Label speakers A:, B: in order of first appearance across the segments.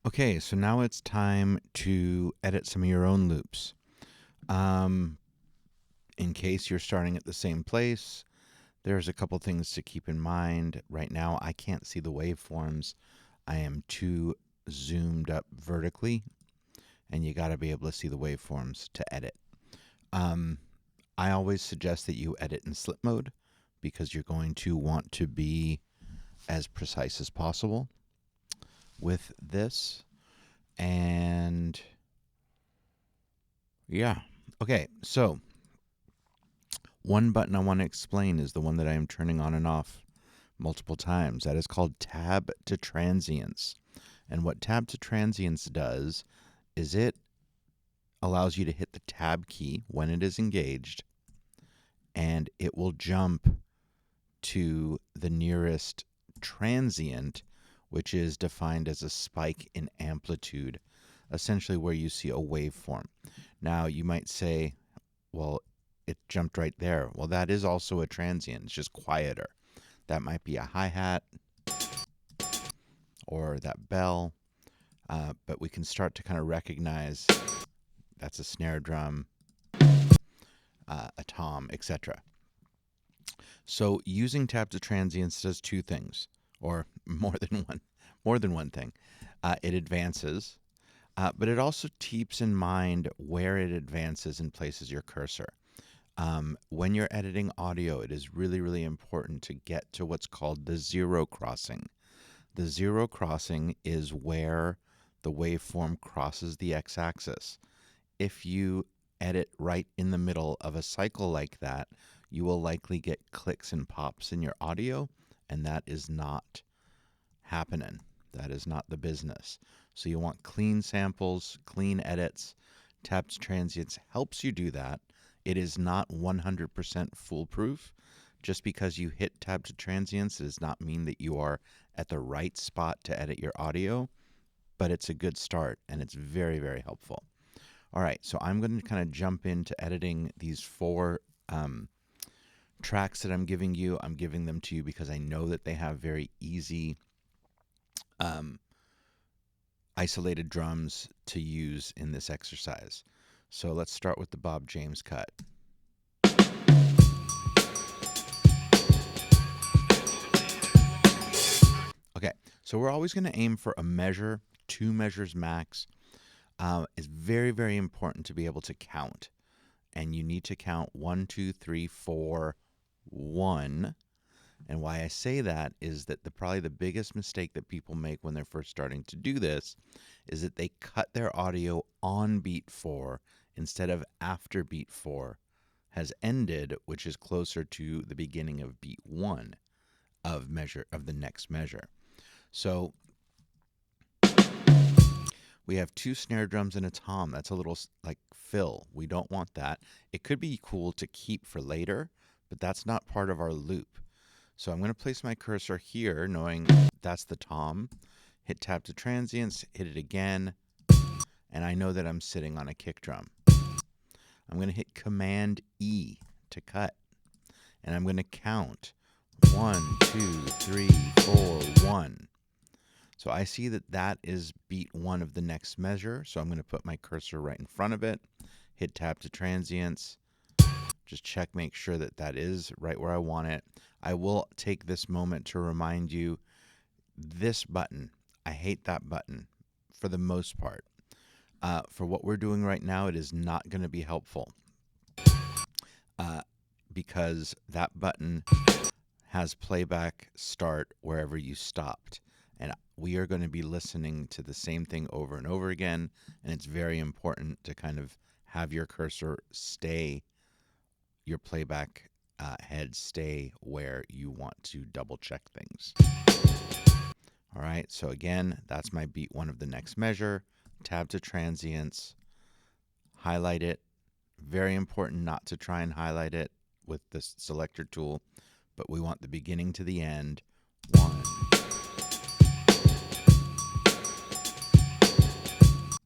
A: Okay, so now it's time to edit some of your own loops. Um, in case you're starting at the same place, there's a couple things to keep in mind. Right now, I can't see the waveforms. I am too zoomed up vertically, and you got to be able to see the waveforms to edit. I always suggest that you edit in slip mode because you're going to want to be as precise as possible with this. And yeah. Okay, so one button I want to explain is the one that I am turning on and off multiple times. That is called tab to transients. And what tab to transients does is it allows you to hit the tab key when it is engaged, and it will jump to the nearest transient, which is defined as a spike in amplitude, essentially where you see a waveform. Now, you might say, well, it jumped right there. Well, that is also a transient. It's just quieter. That might be a hi-hat or that bell, but we can start to kind of recognize that's a snare drum, a tom, etc. So using tab to transients does two things, or more than one thing. It advances, but it also keeps in mind where it advances and places your cursor. When you're editing audio, it is really, really important to get to what's called the zero crossing. The zero crossing is where the waveform crosses the x-axis. If you edit right in the middle of a cycle like that, you will likely get clicks and pops in your audio, and that is not happening. That is not the business. So you want clean samples, clean edits. Tab to transients helps you do that. It is not 100% foolproof. Just because you hit tab to transients does not mean that you are at the right spot to edit your audio, but it's a good start, and it's very, very helpful. All right, so I'm going to kind of jump into editing these four tracks that I'm giving you. I'm giving them to you because I know that they have very easy isolated drums to use in this exercise. So let's start with the Bob James cut. Okay, so we're always going to aim for a measure, 2 measures max. It's very, very important to be able to count. And you need to count 1, 2, 3, 4, 1. And why I say that is that probably the biggest mistake that people make when they're first starting to do this is that they cut their audio on beat 4 instead of after beat 4 has ended, which is closer to the beginning of beat 1 of the next measure. So we have 2 snare drums and a tom. That's a little like fill. We don't want that. It could be cool to keep for later, but that's not part of our loop. So I'm going to place my cursor here, knowing that's the tom. Hit tab to transients, hit it again, and I know that I'm sitting on a kick drum. I'm going to hit Command E to cut, and I'm going to count 1, 2, 3, 4, 1. So I see that that is beat 1 of the next measure, so I'm going to put my cursor right in front of it, hit tab to transients, just check, make sure that that is right where I want it. I will take this moment to remind you, this button, I hate that button for the most part. For what we're doing right now, it is not going to be helpful because that button has playback start wherever you stopped. And we are going to be listening to the same thing over and over again, and it's very important to kind of have your cursor stay, your playback head stay where you want to double check things. All right, so again, that's my beat 1 of the next measure. Tab to transients, highlight it. Very important not to try and highlight it with the selector tool, but we want the beginning to the end. 1.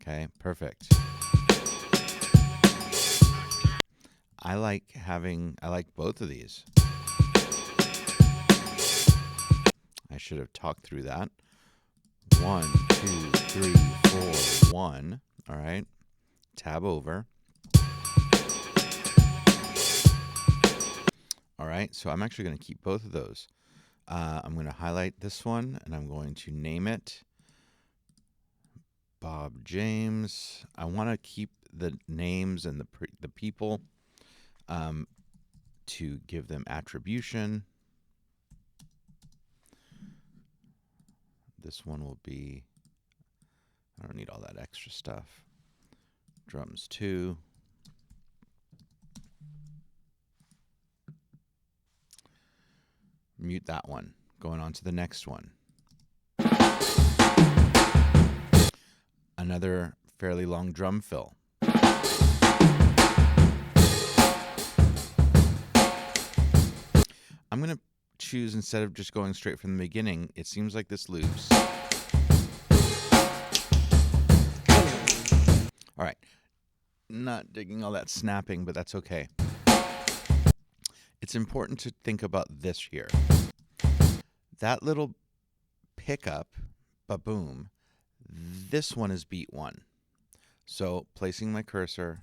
A: Okay, perfect. I like both of these. I should have talked through that. 1, 2, 3, 1. All right. Tab over. All right. So I'm actually going to keep both of those. I'm going to highlight this one, and I'm going to name it Bob James. I want to keep the names and the people to give them attribution. This one will be, I don't need all that extra stuff. Drums 2. Mute that one. Going on to the next one. Another fairly long drum fill. I'm going to choose, instead of just going straight from the beginning, it seems like this loops. All right. Not digging all that snapping, but that's okay. It's important to think about this here. That little pickup, ba-boom, this one is beat 1. So placing my cursor,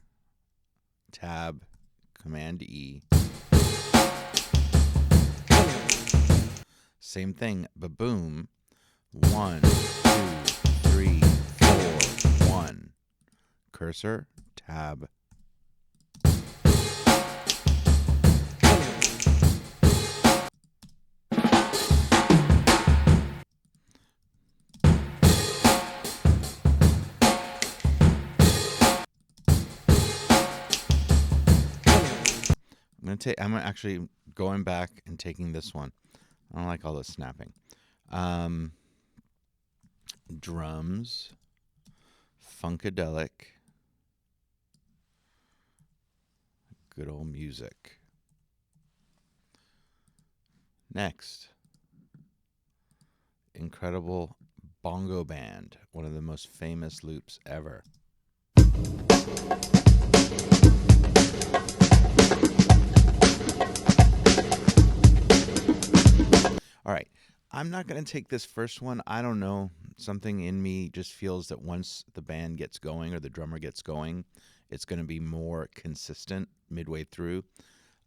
A: Tab, Command E. Same thing, ba-boom, 1, 2, 3, 4, 1. Cursor, Tab. I'm actually going back and taking this one. I don't like all this snapping. Drums, Funkadelic, good old music. Next, incredible bongo band, one of the most famous loops ever. All right, I'm not going to take this first one. I don't know. Something in me just feels that once the band gets going or the drummer gets going, it's going to be more consistent midway through.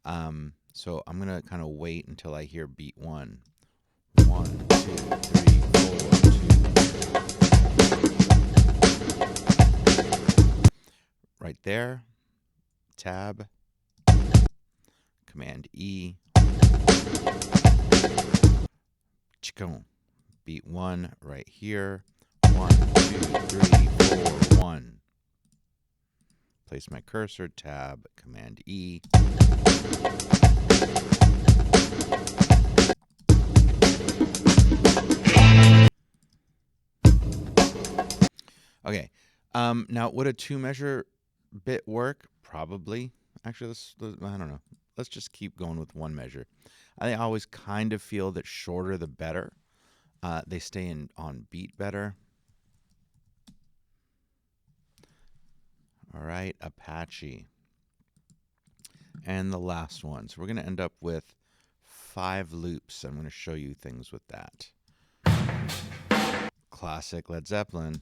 A: So I'm going to kind of wait until I hear beat 1. 1, 2, 3, 4, 2. Right there. Tab. Command E. Beat 1 right here. 1, 2, 3, 4, 1. Place my cursor, Tab, Command E. Okay. Now, would a 2-measure bit work? Probably. Actually, I don't know. Let's just keep going with 1 measure. I always kind of feel that shorter the better. They stay on beat better. All right, Apache. And the last one. So we're going to end up with 5 loops. I'm going to show you things with that. Classic Led Zeppelin.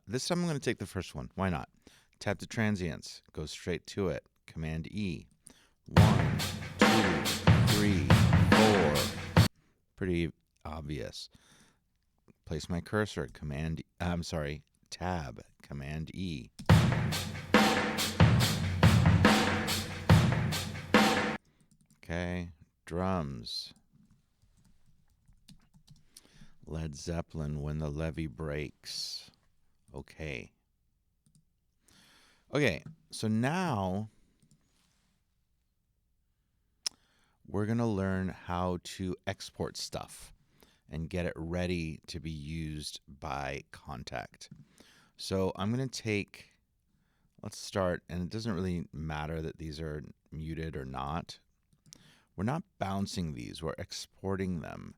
A: This time I'm going to take the first one. Why not? Tap the transients. Go straight to it. Command E. 1, 2, 3, 4. Pretty obvious. Place my cursor. Tab. Command E. Okay. Drums. Led Zeppelin, When the Levee Breaks. Okay. Okay, so now we're going to learn how to export stuff and get it ready to be used by Kontakt. So I'm going to let's start, and it doesn't really matter that these are muted or not. We're not bouncing these, we're exporting them.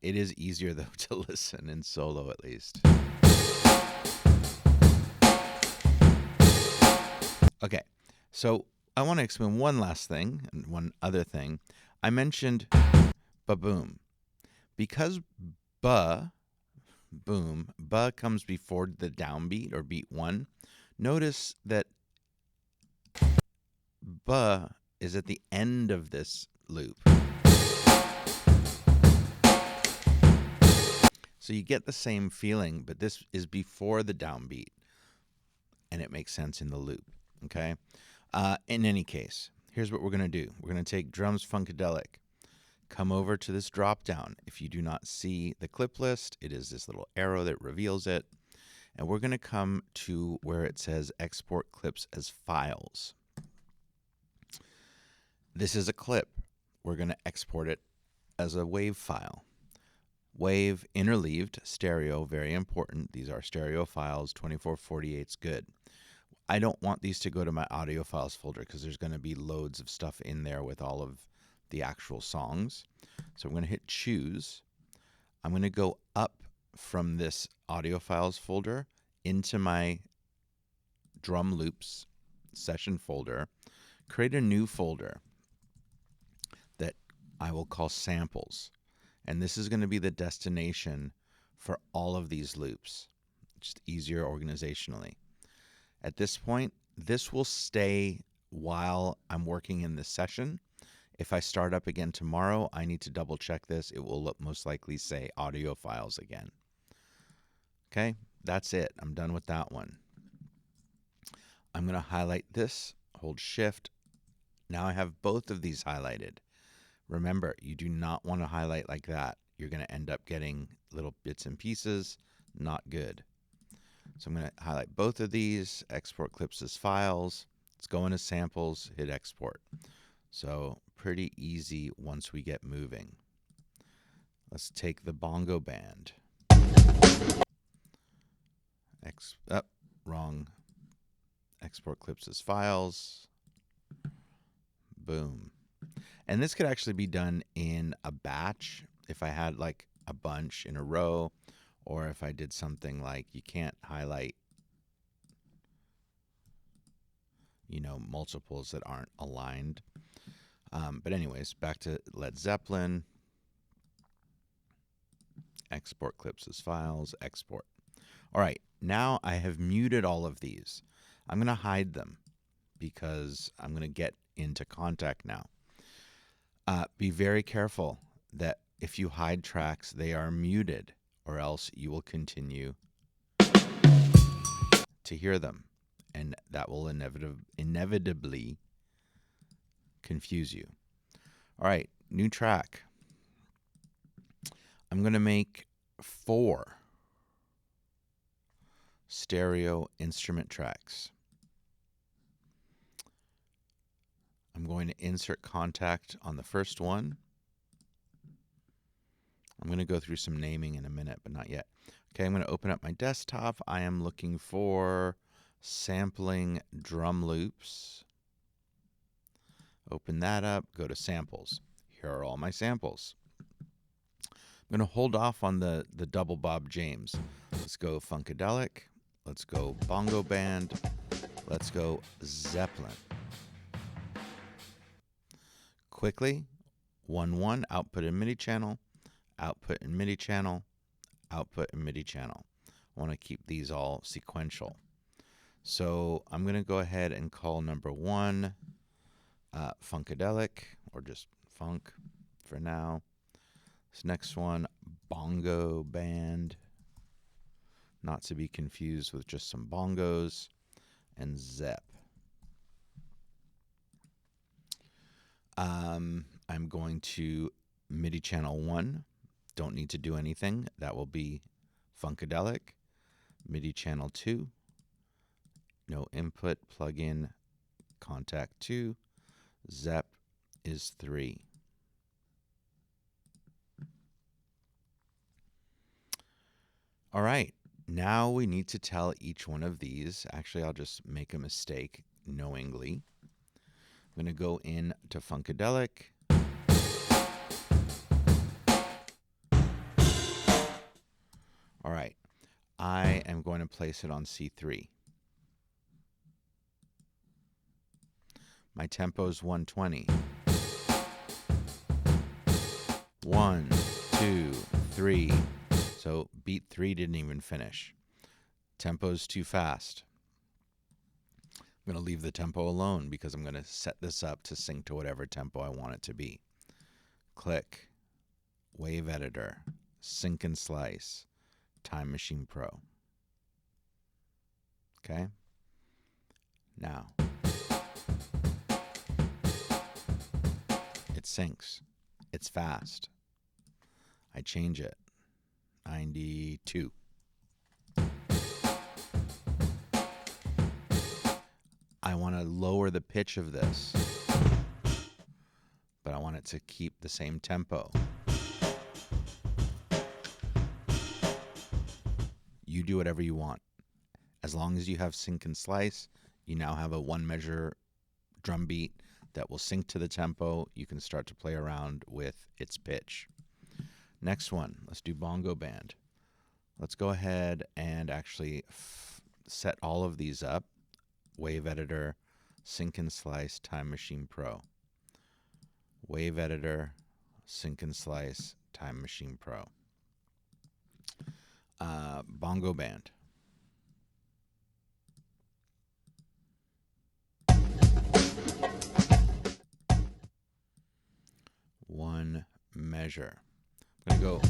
A: It is easier, though, to listen in solo, at least. Okay, so I want to explain one last thing and one other thing. I mentioned ba-boom. Because ba, boom, ba comes before the downbeat or beat 1, notice that ba is at the end of this loop. So you get the same feeling, but this is before the downbeat, and it makes sense in the loop, okay? In any case, here's what we're going to do. We're going to take Drums Funkadelic, come over to this drop down. If you do not see the clip list, it is this little arrow that reveals it. And we're going to come to where it says export clips as files. This is a clip. We're going to export it as a WAV file. WAV interleaved, stereo, very important. These are stereo files, 24/48's good. I don't want these to go to my audio files folder because there's going to be loads of stuff in there with all of the actual songs. So I'm going to hit choose. I'm going to go up from this audio files folder into my drum loops session folder, create a new folder that I will call samples. And this is going to be the destination for all of these loops, just easier organizationally. At this point, this will stay while I'm working in this session. If I start up again tomorrow, I need to double check this. It will most likely say audio files again. Okay, that's it. I'm done with that one. I'm going to highlight this, hold shift. Now I have both of these highlighted. Remember, you do not want to highlight like that. You're going to end up getting little bits and pieces. Not good. So I'm going to highlight both of these, export clips as files. Let's go into samples, hit export. So pretty easy once we get moving. Let's take the bongo band. Wrong. Export clips as files. Boom. And this could actually be done in a batch if I had like a bunch in a row, or if I did something like you can't highlight, multiples that aren't aligned. But anyways, back to Led Zeppelin. Export clips as files, export. All right, now I have muted all of these. I'm going to hide them because I'm going to get into Kontakt now. Be very careful that if you hide tracks, they are muted, or else you will continue to hear them, and that will inevitably confuse you. All right, new track. I'm going to make 4 stereo instrument tracks. I'm going to insert Kontakt on the first one. I'm going to go through some naming in a minute, but not yet. Okay, I'm going to open up my desktop. I am looking for sampling drum loops. Open that up, go to samples. Here are all my samples. I'm going to hold off on the double Bob James. Let's go Funkadelic. Let's go Bongo Band. Let's go Zeppelin. Quickly, 1-1, output in MIDI channel, output in MIDI channel, output in MIDI channel. I want to keep these all sequential. So I'm going to go ahead and call number 1 Funkadelic, or just Funk for now. This next one, Bongo Band, not to be confused with just some bongos, and Zep. I'm going to MIDI channel 1. Don't need to do anything. That will be Funkadelic. MIDI channel 2. No input. Plug in Kontakt 2. Zep is 3. All right. Now we need to tell each one of these. Actually, I'll just make a mistake knowingly. I'm going to go into Funkadelic. All right. I am going to place it on C3. My tempo is 120. 1, 2, 3. So beat 3 didn't even finish. Tempo's too fast. I'm going to leave the tempo alone because I'm going to set this up to sync to whatever tempo I want it to be. Click, Wave Editor, Sync and Slice, Time Machine Pro. Okay? Now, it syncs. It's fast. I change it. 92. I want to lower the pitch of this, but I want it to keep the same tempo. You do whatever you want. As long as you have sync and slice, you now have a one measure drum beat that will sync to the tempo. You can start to play around with its pitch. Next one, let's do bongo band. Let's go ahead and actually set all of these up. Wave Editor, Sync and Slice, Time Machine Pro. Wave Editor, Sync and Slice, Time Machine Pro. Bongo band. One measure. I'm going to go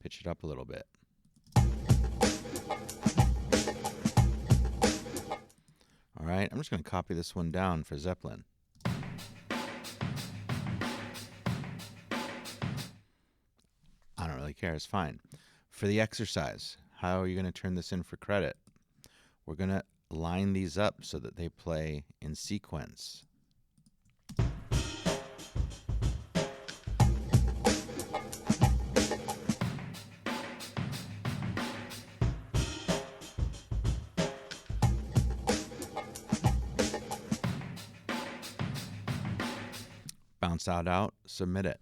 A: pitch it up a little bit. All right, I'm just going to copy this one down for Zeppelin. I don't really care, it's fine. For the exercise, how are you going to turn this in for credit? We're going to line these up so that they play in sequence. Bounce out, submit it.